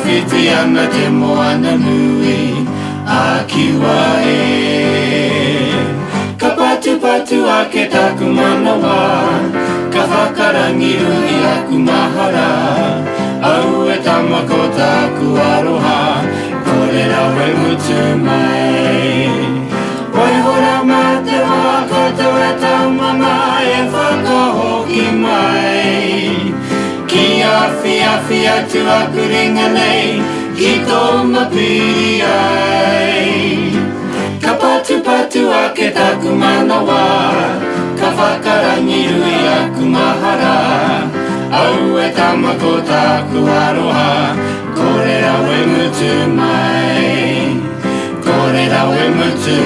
whiti ana te moana nui a Kiwa Ka patupatu ake taku manawa Ka whakarangirua I aku mahara Au e tama ko taku aroha Kore rawe mutu mai Waiho rama te hoa koutou e tama mai E whakahoki mai Ki awhiawhi atu aku ringa nei Ki tōma piri ai Ka patupatu ake taku manawa Ka whakarangirua I aku mahara Au e tama ko taku aroha Kore rawe mutu mai Kore rawe mutu